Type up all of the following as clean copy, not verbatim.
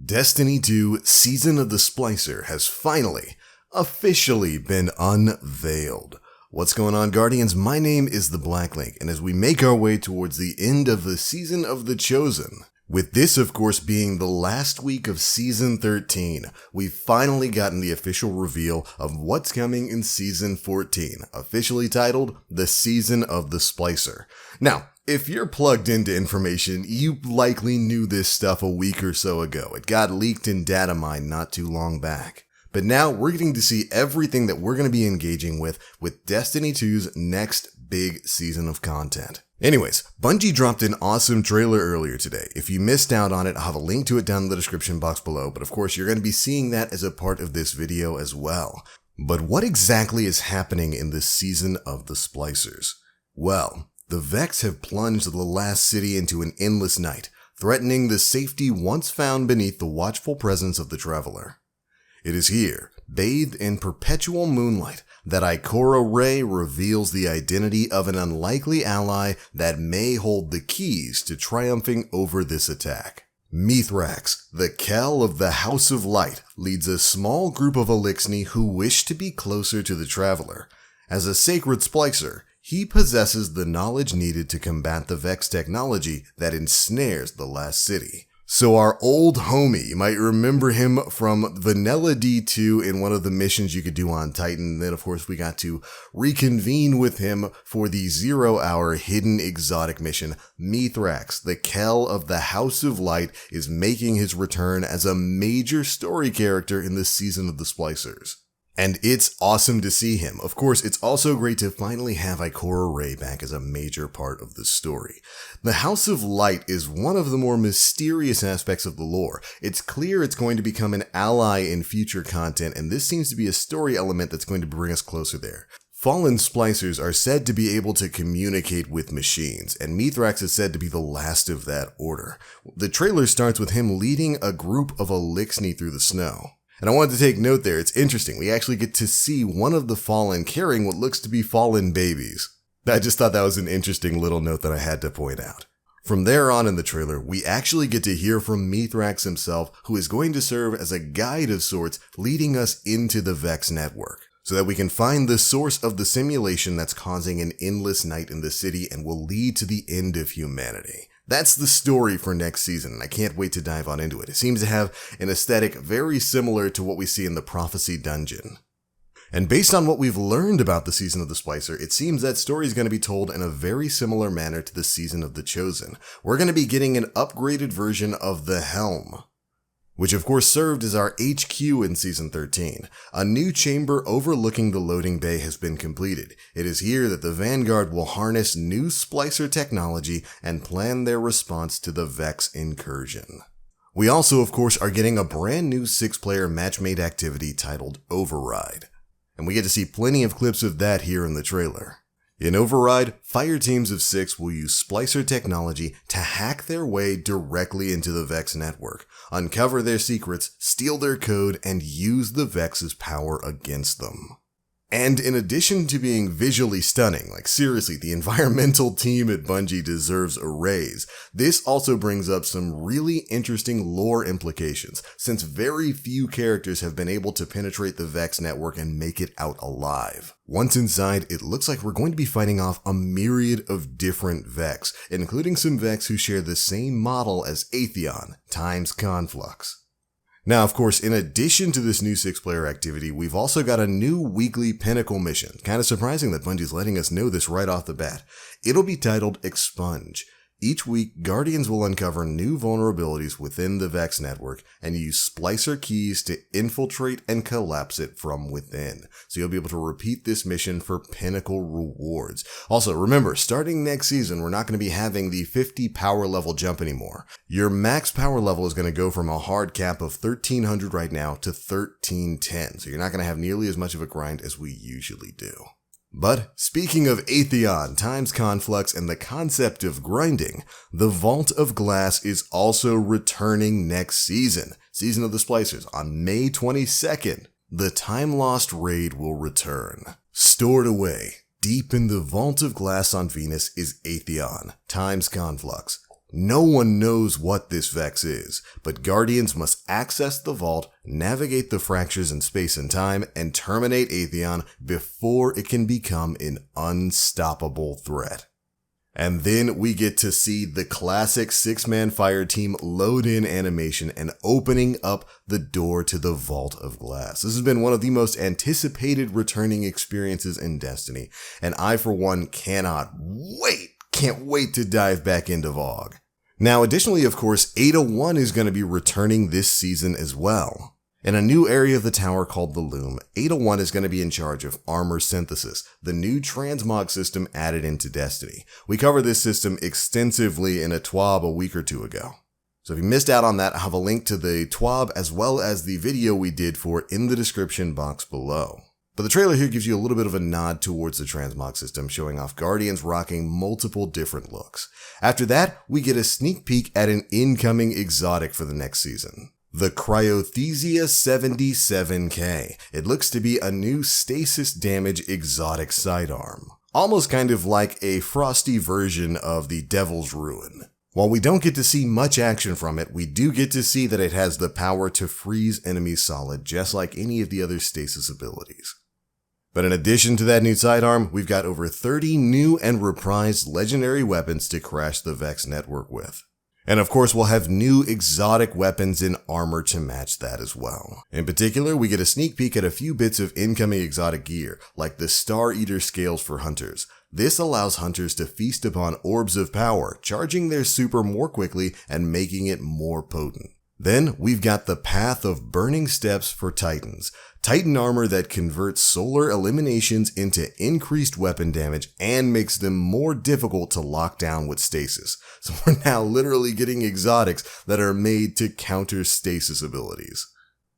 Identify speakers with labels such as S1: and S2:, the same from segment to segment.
S1: Destiny 2 Season of the Splicer has finally, officially been unveiled. What's going on, Guardians? My name is the Black Link, and as we make our way towards the end of the Season of the Chosen, with this of course being the last week of Season 13, we've finally gotten the official reveal of what's coming in Season 14, officially titled The Season of the Splicer. Now, if you're plugged into information, you likely knew this stuff a week or so ago. It got leaked in data mine not too long back. But now we're getting to see everything that we're going to be engaging with Destiny 2's next big season of content. Anyways, Bungie dropped an awesome trailer earlier today. If you missed out on it, I'll have a link to it down in the description box below, but of course you're going to be seeing that as a part of this video as well. But what exactly is happening in this Season of the Splicers? Well, the Vex have plunged the last city into an endless night, threatening the safety once found beneath the watchful presence of the Traveler. It is here, bathed in perpetual moonlight, that Ikora Rey reveals the identity of an unlikely ally that may hold the keys to triumphing over this attack. Mithrax, the Kell of the House of Light, leads a small group of Elixni who wish to be closer to the Traveler. As a sacred Splicer, he possesses the knowledge needed to combat the Vex technology that ensnares the last city. So our old homie, you might remember him from Vanilla D2 in one of the missions you could do on Titan. Then of course we got to reconvene with him for the 0-hour hidden exotic mission. Mithrax, the Kell of the House of Light, is making his return as a major story character in this Season of the Splicers. And it's awesome to see him. Of course, it's also great to finally have Ikora Rey back as a major part of the story. The House of Light is one of the more mysterious aspects of the lore. It's clear it's going to become an ally in future content, and this seems to be a story element that's going to bring us closer there. Fallen Splicers are said to be able to communicate with machines, and Mithrax is said to be the last of that order. The trailer starts with him leading a group of Elixni through the snow. And I wanted to take note there, it's interesting, we actually get to see one of the Fallen carrying what looks to be Fallen babies. I just thought that was an interesting little note that I had to point out. From there on in the trailer, we actually get to hear from Mithrax himself, who is going to serve as a guide of sorts, leading us into the Vex network, so that we can find the source of the simulation that's causing an endless night in the city and will lead to the end of humanity. That's the story for next season, and I can't wait to dive on into it. It seems to have an aesthetic very similar to what we see in the Prophecy Dungeon. And based on what we've learned about the Season of the Splicer, it seems that story is going to be told in a very similar manner to the Season of the Chosen. We're going to be getting an upgraded version of the Helm, which of course served as our HQ in Season 13. A new chamber overlooking the loading bay has been completed. It is here that the Vanguard will harness new Splicer technology and plan their response to the Vex incursion. We also of course are getting a brand new 6-player matchmade activity titled Override, and we get to see plenty of clips of that here in the trailer. In Override, fire teams of 6 will use Splicer technology to hack their way directly into the Vex network, uncover their secrets, steal their code, and use the Vex's power against them. And in addition to being visually stunning, like seriously, the environmental team at Bungie deserves a raise, this also brings up some really interesting lore implications, since very few characters have been able to penetrate the Vex network and make it out alive. Once inside, it looks like we're going to be fighting off a myriad of different Vex, including some Vex who share the same model as Atheon times Conflux. Now, of course, in addition to this new 6-player activity, we've also got a new weekly Pinnacle mission. Kind of surprising that Bungie's letting us know this right off the bat. It'll be titled Expunge. Each week, Guardians will uncover new vulnerabilities within the Vex network and use Splicer keys to infiltrate and collapse it from within. So you'll be able to repeat this mission for Pinnacle rewards. Also, remember, starting next season, we're not going to be having the 50 power level jump anymore. Your max power level is going to go from a hard cap of 1300 right now to 1310. So you're not going to have nearly as much of a grind as we usually do. But speaking of Atheon times Conflux and the concept of grinding, the Vault of Glass is also returning next season, Season of the Splicers, on May 22nd. The Time Lost raid will return. Stored away deep in the Vault of Glass on Venus is Atheon times Conflux, No one knows what this Vex is, but Guardians must access the vault, navigate the fractures in space and time, and terminate Atheon before it can become an unstoppable threat. And then we get to see the classic 6-man fire team load in animation and opening up the door to the Vault of Glass. This has been one of the most anticipated returning experiences in Destiny, and I for one can't wait to dive back into VoG. Now additionally, of course, Ada 1 is going to be returning this season as well. In a new area of the tower called the Loom, Ada 1 is going to be in charge of armor synthesis, the new transmog system added into Destiny. We covered this system extensively in a TWAB a week or two ago. So if you missed out on that, I have a link to the TWAB as well as the video we did for it in the description box below. But the trailer here gives you a little bit of a nod towards the transmog system, showing off Guardians rocking multiple different looks. After that, we get a sneak peek at an incoming exotic for the next season. The Cryothesia 77K. It looks to be a new stasis damage exotic sidearm. Almost kind of like a frosty version of the Devil's Ruin. While we don't get to see much action from it, we do get to see that it has the power to freeze enemies solid, just like any of the other stasis abilities. But in addition to that new sidearm, we've got over 30 new and reprised legendary weapons to crash the Vex network with. And of course, we'll have new exotic weapons and armor to match that as well. In particular, we get a sneak peek at a few bits of incoming exotic gear, like the Star Eater scales for hunters. This allows hunters to feast upon orbs of power, charging their super more quickly and making it more potent. Then we've got the Path of Burning Steps for Titans. Titan armor that converts solar eliminations into increased weapon damage and makes them more difficult to lock down with stasis. So we're now literally getting exotics that are made to counter stasis abilities.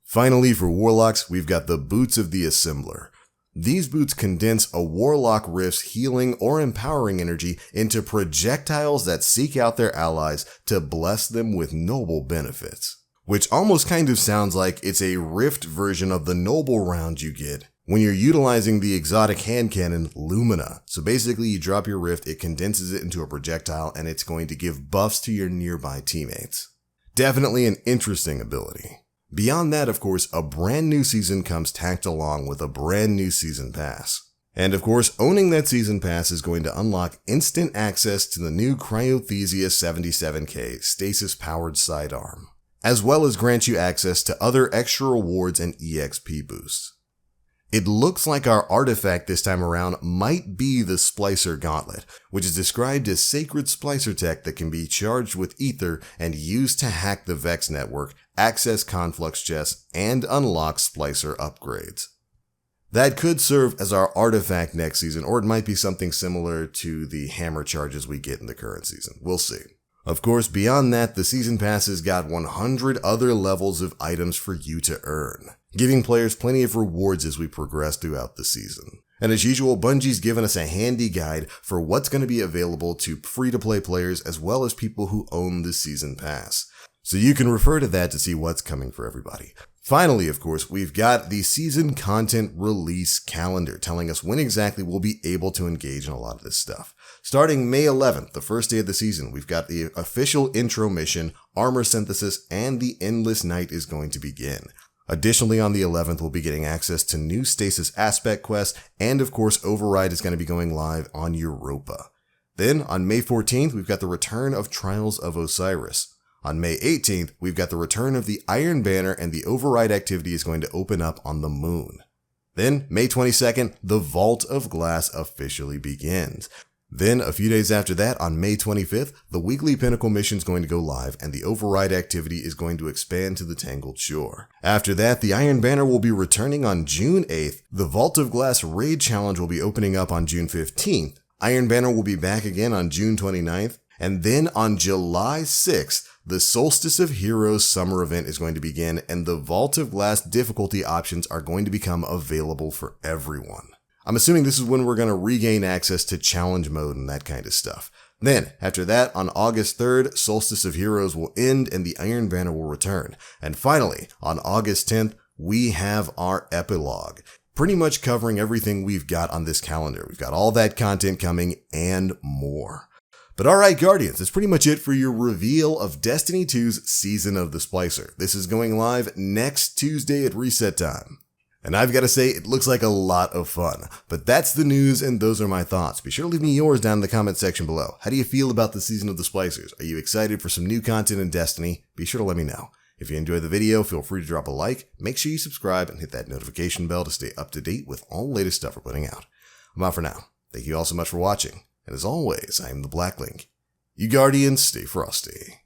S1: Finally, for Warlocks, we've got the Boots of the Assembler. These boots condense a Warlock Rift's healing or empowering energy into projectiles that seek out their allies to bless them with noble benefits. Which almost kind of sounds like it's a Rift version of the noble round you get when you're utilizing the exotic hand cannon Lumina. So basically you drop your Rift, it condenses it into a projectile, and it's going to give buffs to your nearby teammates. Definitely an interesting ability. Beyond that, of course, a brand new season comes tacked along with a brand new season pass. And of course, owning that season pass is going to unlock instant access to the new Cryothesia 77K stasis-powered sidearm, as well as grant you access to other extra rewards and EXP boosts. It looks like our artifact this time around might be the Splicer Gauntlet, which is described as sacred Splicer tech that can be charged with ether and used to hack the Vex network, access conflux chests, and unlock Splicer upgrades. That could serve as our artifact next season, or it might be something similar to the hammer charges we get in the current season. We'll see. Of course, beyond that, the season passes got 100 other levels of items for you to earn, giving players plenty of rewards as we progress throughout the season. And as usual, Bungie's given us a handy guide for what's going to be available to free-to-play players as well as people who own the season pass. So you can refer to that to see what's coming for everybody. Finally, of course, we've got the season content release calendar telling us when exactly we'll be able to engage in a lot of this stuff. Starting May 11th, the first day of the season, we've got the official intro mission, armor synthesis, and the Endless Night is going to begin. Additionally, on the 11th, we'll be getting access to new Stasis Aspect quests, and of course, Override is going to be going live on Europa. Then, on May 14th, we've got the return of Trials of Osiris. On May 18th, we've got the return of the Iron Banner, and the Override activity is going to open up on the Moon. Then, May 22nd, the Vault of Glass officially begins. Then, a few days after that, on May 25th, the weekly Pinnacle mission is going to go live, and the Override activity is going to expand to the Tangled Shore. After that, the Iron Banner will be returning on June 8th, the Vault of Glass Raid Challenge will be opening up on June 15th, Iron Banner will be back again on June 29th, and then on July 6th, the Solstice of Heroes summer event is going to begin, and the Vault of Glass difficulty options are going to become available for everyone. I'm assuming this is when we're going to regain access to challenge mode and that kind of stuff. Then, after that, on August 3rd, Solstice of Heroes will end and the Iron Banner will return. And finally, on August 10th, we have our epilogue, pretty much covering everything we've got on this calendar. We've got all that content coming and more. But alright, Guardians, that's pretty much it for your reveal of Destiny 2's Season of the Splicer. This is going live next Tuesday at reset time. And I've got to say, it looks like a lot of fun. But that's the news, and those are my thoughts. Be sure to leave me yours down in the comment section below. How do you feel about the Season of the Splicers? Are you excited for some new content in Destiny? Be sure to let me know. If you enjoyed the video, feel free to drop a like, make sure you subscribe, and hit that notification bell to stay up to date with all the latest stuff we're putting out. I'm out for now. Thank you all so much for watching. And as always, I am the Black Link. You Guardians, stay frosty.